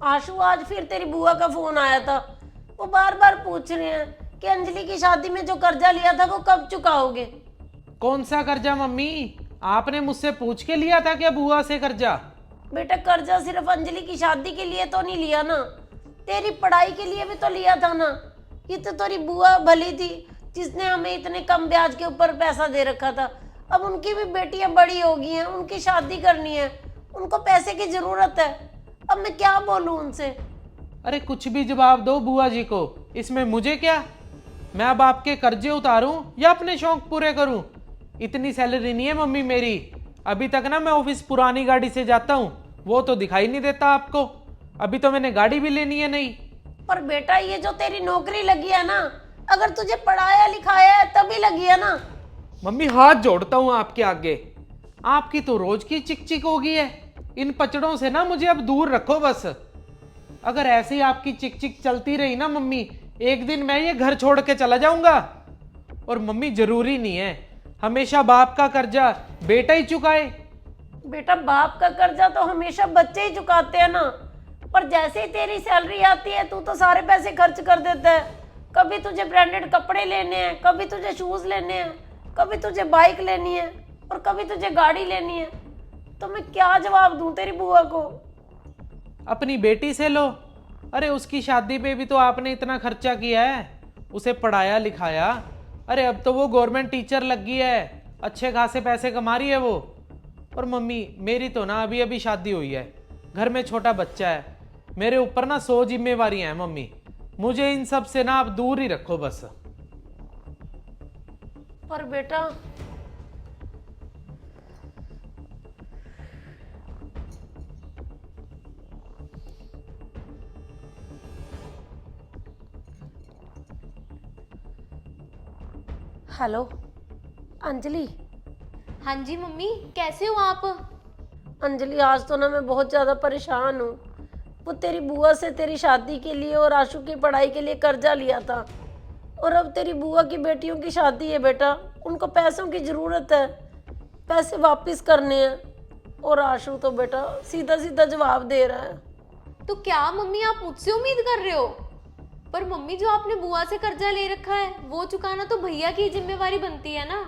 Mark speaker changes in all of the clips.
Speaker 1: आशु, आज फिर तेरी बुआ का फोन आया था। वो बार बार पूछ रहे हैं कि अंजलि की शादी में जो कर्जा लिया था वो कब चुकाओगे।
Speaker 2: कौन सा कर्जा मम्मी? आपने मुझसे पूछ के लिया था क्या बुआ से कर्जा?
Speaker 1: बेटा, कर्जा सिर्फ अंजलि की शादी के लिए तो नहीं लिया ना, तेरी पढ़ाई के लिए भी तो लिया था ना। ये तो तेरी बुआ भली थी जिसने हमें इतने कम ब्याज के ऊपर पैसा दे रखा था। अब उनकी भी बेटियां बड़ी हो गई हैं, उनकी शादी करनी है, उनको पैसे की जरूरत है। अब मैं क्या बोलूं उनसे।
Speaker 2: अरे कुछ भी जवाब दो बुआ जी को, इसमें मुझे क्या? मैं अब आपके कर्जे उतारूं या अपने शौक पूरे करूं? इतनी सैलरी नहीं है मम्मी मेरी। अभी तक ना मैं ऑफिस पुरानी गाड़ी से जाता हूं, वो तो दिखाई नहीं देता आपको। अभी तो मैंने गाड़ी भी लेनी है नई।
Speaker 1: पर बेटा, ये जो तेरी नौकरी लगी है ना, अगर तुझे पढ़ाया लिखाया है तभी लगी है ना।
Speaker 2: मम्मी हाथ जोड़ता हूं आपके आगे, आपकी तो रोज की चिक चिक हो गई है। इन पचड़ों से ना मुझे अब दूर रखो बस। अगर ऐसे ही आपकी चिक चिक चलती रही ना मम्मी, एक दिन मैं ये घर छोड़ के चला जाऊंगा। और मम्मी जरूरी नहीं है हमेशा बाप का कर्जा बेटा ही चुकाए।
Speaker 1: बेटा, बाप का कर्जा तो हमेशा बच्चे ही चुकाते हैं ना। पर जैसे ही तेरी सैलरी आती है तू तो सारे पैसे खर्च कर देता है। कभी तुझे ब्रांडेड कपड़े लेने हैं, कभी तुझे शूज लेने हैं, कभी तुझे बाइक लेनी है और कभी तुझे गाड़ी लेनी है। तो मैं क्या जवाब दूं तेरी बुआ को।
Speaker 2: अपनी बेटी से लो। अरे उसकी शादी पे भी तो आपने इतना खर्चा किया है, उसे पढ़ाया लिखाया। अरे अब तो वो गवर्नमेंट टीचर लग गई है, अच्छे खासे पैसे कमा रही है वो। और मम्मी मेरी तो ना अभी अभी शादी हुई है, घर में छोटा बच्चा है, मेरे ऊपर ना 100 जिम्मेवारियां हैं मम्मी। मुझे इन सब से ना आप दूर ही रखो बस।
Speaker 1: पर बेटा, हेलो अंजलि।
Speaker 3: हाँ जी मम्मी, कैसे हो आप?
Speaker 1: अंजलि, आज तो ना मैं बहुत ज़्यादा परेशान हूँ। वो तेरी बुआ से तेरी शादी के लिए और आशु की पढ़ाई के लिए कर्जा लिया था, और अब तेरी बुआ की बेटियों की शादी है बेटा, उनको पैसों की ज़रूरत है, पैसे वापस करने हैं। और आशु तो बेटा सीधा सीधा जवाब दे रहा है।
Speaker 3: तो क्या मम्मी आप मुझसे उम्मीद कर रहे हो? पर मम्मी, जो आपने बुआ से कर्जा ले रखा है वो चुकाना तो भैया की जिम्मेवारी बनती है ना।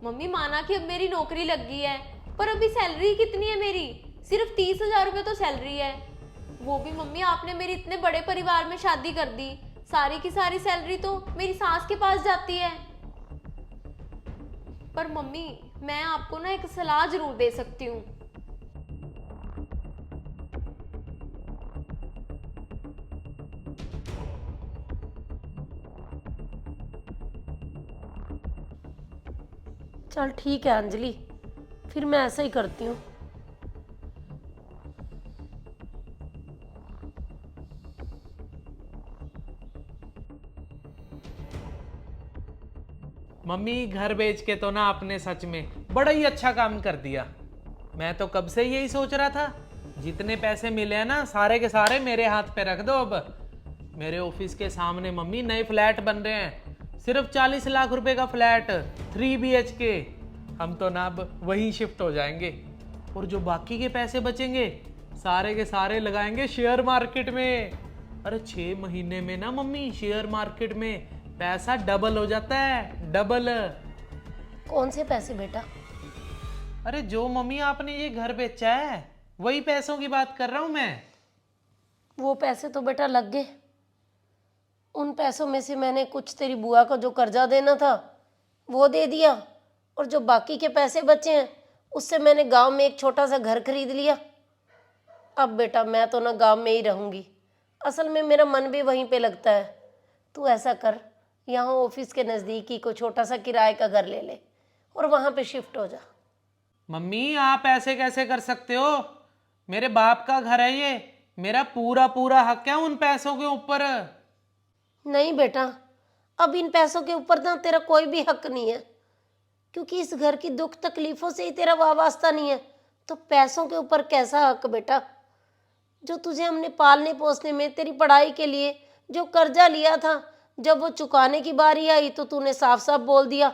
Speaker 3: मम्मी, माना कि अब मेरी नौकरी लग गई है, पर अभी सैलरी कितनी है मेरी? सिर्फ 30,000 रुपये तो सैलरी है। वो भी मम्मी, आपने मेरी इतने बड़े परिवार में शादी कर दी, सारी की सारी सैलरी तो मेरी सास के पास जाती है। पर मम्मी, मैं आपको ना एक सलाह जरूर दे सकती हूँ।
Speaker 1: चल ठीक है अंजलि, फिर मैं ऐसा ही करती हूँ।
Speaker 2: मम्मी घर बेच के तो ना आपने सच में बड़ा ही अच्छा काम कर दिया। मैं तो कब से यही सोच रहा था, जितने पैसे मिले हैं ना सारे के सारे मेरे हाथ पे रख दो। अब मेरे ऑफिस के सामने मम्मी नए फ्लैट बन रहे हैं, सिर्फ 40 लाख रुपए का फ्लैट, 3 BHK। हम तो ना अब वहीं शिफ्ट हो जाएंगे, और जो बाकी के पैसे बचेंगे सारे के सारे लगाएंगे शेयर मार्केट में। अरे 6 महीने में ना मम्मी शेयर मार्केट में पैसा डबल हो जाता है, डबल।
Speaker 1: कौन से पैसे बेटा?
Speaker 2: अरे जो मम्मी आपने ये घर बेचा है वही पैसों की बात कर रहा हूं मैं।
Speaker 1: वो पैसे तो बेटा लग गए। उन पैसों में से मैंने कुछ तेरी बुआ को जो कर्जा देना था वो दे दिया, और जो बाकी के पैसे बचे हैं उससे मैंने गांव में एक छोटा सा घर खरीद लिया। अब बेटा मैं तो ना गांव में ही रहूंगी, असल में मेरा मन भी वहीं पे लगता है। तू ऐसा कर, यहाँ ऑफिस के नज़दीक ही कोई छोटा सा किराए का घर ले ले और वहाँ पे शिफ्ट हो जा।
Speaker 2: मम्मी आप ऐसे कैसे कर सकते हो? मेरे बाप का घर है ये, मेरा पूरा पूरा हक है उन पैसों के ऊपर।
Speaker 1: नहीं बेटा, अब इन पैसों के ऊपर ना तेरा कोई भी हक नहीं है, क्योंकि इस घर की दुख तकलीफों से ही तेरा वास्ता नहीं है। तो पैसों के ऊपर कैसा हक बेटा? जो तुझे हमने पालने पोसने में, तेरी पढ़ाई के लिए जो कर्जा लिया था, जब वो चुकाने की बारी आई तो तूने साफ साफ बोल दिया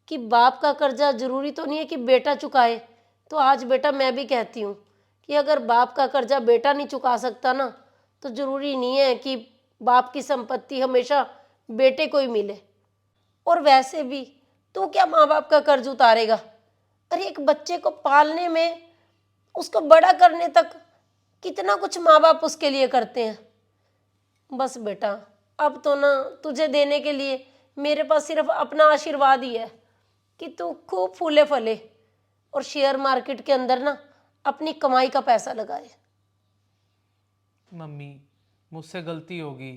Speaker 1: कि बाप का कर्जा जरूरी तो नहीं है कि बेटा चुकाए। तो आज बेटा मैं भी कहती हूँ कि अगर बाप का कर्जा बेटा नहीं चुका सकता ना, तो ज़रूरी नहीं है कि बाप की संपत्ति हमेशा बेटे को ही मिले। और वैसे भी तो क्या माँ बाप का कर्ज उतारेगा? अरे एक बच्चे को पालने में, उसको बड़ा करने तक कितना कुछ माँ बाप उसके लिए करते हैं। बस बेटा, अब तो ना तुझे देने के लिए मेरे पास सिर्फ अपना आशीर्वाद ही है कि तू खूब फूले फले और शेयर मार्केट के अंदर ना अपनी कमाई का पैसा लगाए।
Speaker 2: मम्मी, मुझसे गलती होगी,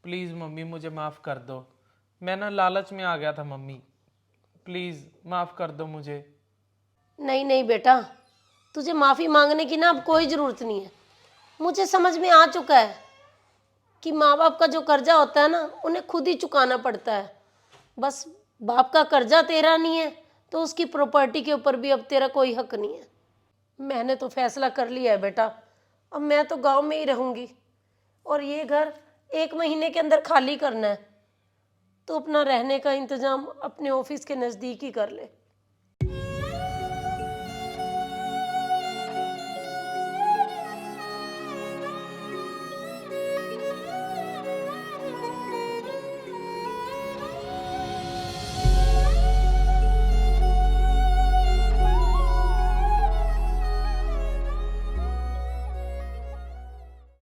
Speaker 2: प्लीज़ मम्मी मुझे माफ़ कर दो। मैं ना लालच में आ गया था मम्मी, प्लीज़ माफ़ कर दो मुझे।
Speaker 1: नहीं नहीं बेटा, तुझे माफ़ी मांगने की ना अब कोई ज़रूरत नहीं है। मुझे समझ में आ चुका है कि माँ बाप का जो कर्जा होता है ना, उन्हें खुद ही चुकाना पड़ता है। बस बाप का कर्जा तेरा नहीं है तो उसकी प्रॉपर्टी के ऊपर भी अब तेरा कोई हक नहीं है। मैंने तो फैसला कर लिया है बेटा, अब मैं तो गांव में ही रहूंगी और ये घर 1 महीने के अंदर खाली करना है। तो अपना रहने का इंतजाम अपने ऑफिस के नज़दीक ही कर ले।